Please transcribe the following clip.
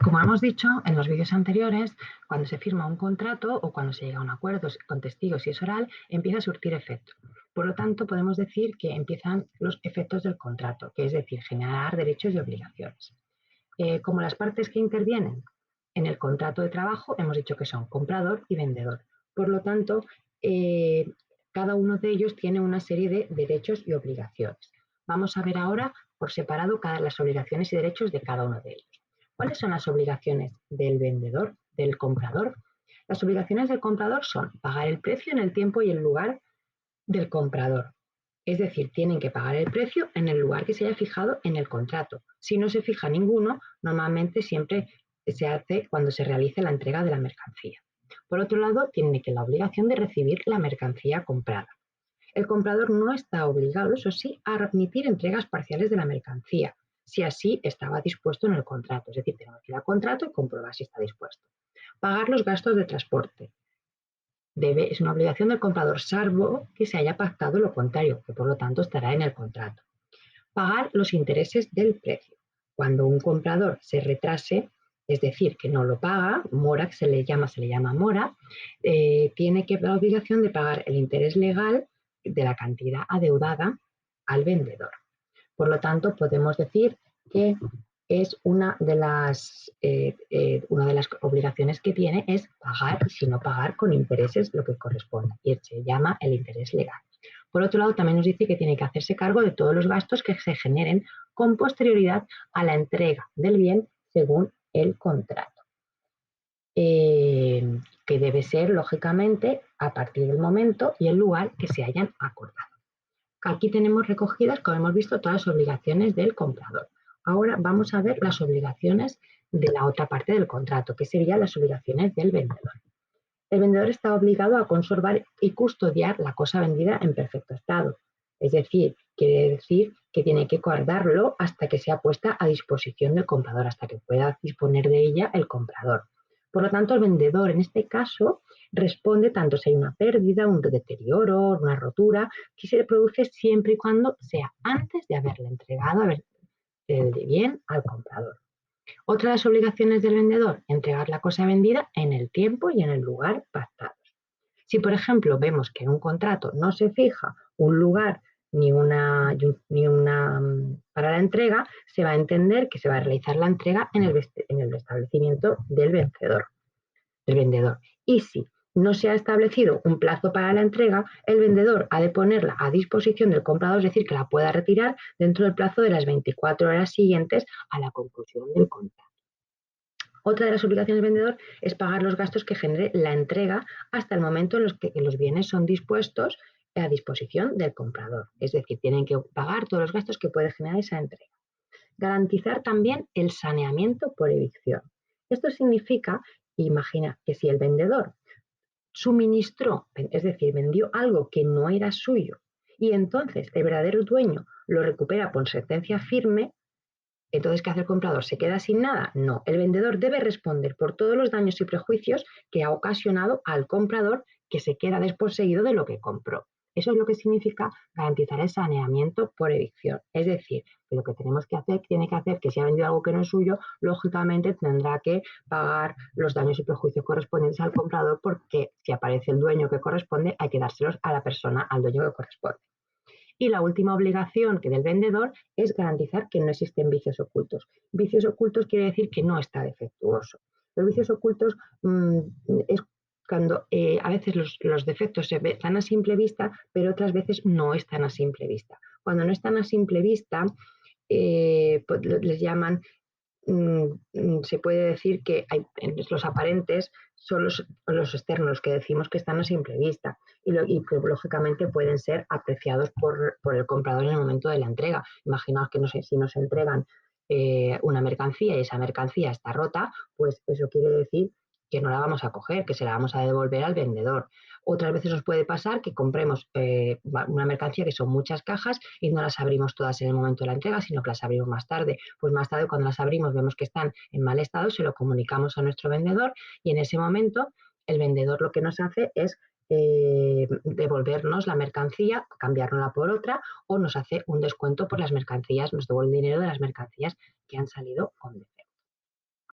Como hemos dicho en los vídeos anteriores, cuando se firma un contrato o cuando se llega a un acuerdo con testigos y es oral, empieza a surtir efecto. Por lo tanto, podemos decir que empiezan los efectos del contrato, que es decir, generar derechos y obligaciones. Como las partes que intervienen en el contrato de trabajo, hemos dicho que son comprador y vendedor. Por lo tanto, eh, cada uno de ellos tiene una serie de derechos y obligaciones. Vamos a ver ahora por separado las obligaciones y derechos de cada uno de ellos. ¿Cuáles son las obligaciones del vendedor, del comprador? Las obligaciones del comprador son pagar el precio en el tiempo y el lugar del comprador. Es decir, tienen que pagar el precio en el lugar que se haya fijado en el contrato. Si no se fija ninguno, normalmente siempre se hace cuando se realice la entrega de la mercancía. Por otro lado, tiene que la obligación de recibir la mercancía comprada. El comprador no está obligado, eso sí, a admitir entregas parciales de la mercancía, si así estaba dispuesto en el contrato. Es decir, tenemos que ir al contrato y comprobar si está dispuesto. Pagar los gastos de transporte. Es una obligación del comprador, salvo que se haya pactado lo contrario, que por lo tanto estará en el contrato. Pagar los intereses del precio. Cuando un comprador se retrase, es decir, que no lo paga, mora, que se le llama mora, tiene la obligación de pagar el interés legal de la cantidad adeudada al vendedor. Por lo tanto, podemos decir que es una de las obligaciones que tiene es pagar y si no pagar con intereses lo que corresponde y se llama el interés legal. Por otro lado, también nos dice que tiene que hacerse cargo de todos los gastos que se generen con posterioridad a la entrega del bien según el contrato, que debe ser, lógicamente, a partir del momento y el lugar que se hayan acordado. Aquí tenemos recogidas, como hemos visto, todas las obligaciones del comprador. Ahora vamos a ver las obligaciones de la otra parte del contrato, que serían las obligaciones del vendedor. El vendedor está obligado a conservar y custodiar la cosa vendida en perfecto estado. Es decir, quiere decir que tiene que guardarlo hasta que sea puesta a disposición del comprador, hasta que pueda disponer de ella el comprador. Por lo tanto, el vendedor en este caso responde tanto si hay una pérdida, un deterioro, una rotura, que se produce siempre y cuando sea antes de haberle entregado el bien al comprador. Otra de las obligaciones del vendedor, entregar la cosa vendida en el tiempo y en el lugar pactados. Si, por ejemplo, vemos que en un contrato no se fija un lugar ni una para la entrega, se va a entender que se va a realizar la entrega en el establecimiento del vendedor. Y si no se ha establecido un plazo para la entrega, el vendedor ha de ponerla a disposición del comprador, es decir, que la pueda retirar dentro del plazo de las 24 horas siguientes a la conclusión del contrato. Otra de las obligaciones del vendedor es pagar los gastos que genere la entrega hasta el momento en los que los bienes son dispuestos a disposición del comprador. Es decir, tienen que pagar todos los gastos que puede generar esa entrega. Garantizar también el saneamiento por evicción. Esto significa, imagina que si el vendedor suministró, es decir, vendió algo que no era suyo y entonces el verdadero dueño lo recupera por sentencia firme, entonces, ¿qué hace el comprador? ¿Se queda sin nada? No, el vendedor debe responder por todos los daños y prejuicios que ha ocasionado al comprador que se queda desposeído de lo que compró. Eso es lo que significa garantizar el saneamiento por evicción. Es decir, que lo que tiene que hacer que si ha vendido algo que no es suyo, lógicamente tendrá que pagar los daños y prejuicios correspondientes al comprador porque si aparece el dueño que corresponde, hay que dárselos a la persona, al dueño que corresponde. Y la última obligación que del vendedor es garantizar que no existen vicios ocultos. Vicios ocultos quiere decir que no está defectuoso. Los vicios ocultos es cuando a veces los defectos están a simple vista, pero otras veces no están a simple vista. Cuando no están a simple vista, pues les llaman se puede decir que los aparentes son los externos que decimos que están a simple vista y que lógicamente pueden ser apreciados por el comprador en el momento de la entrega. Imaginaos que no sé, si nos entregan una mercancía y esa mercancía está rota, pues eso quiere decir que no la vamos a coger, que se la vamos a devolver al vendedor. Otras veces nos puede pasar que compremos una mercancía que son muchas cajas y no las abrimos todas en el momento de la entrega, sino que las abrimos más tarde. Pues más tarde, cuando las abrimos, vemos que están en mal estado, se lo comunicamos a nuestro vendedor y en ese momento el vendedor lo que nos hace es devolvernos la mercancía, cambiárnosla por otra o nos hace un descuento por las mercancías, nos devuelve el dinero de las mercancías que han salido con defecto.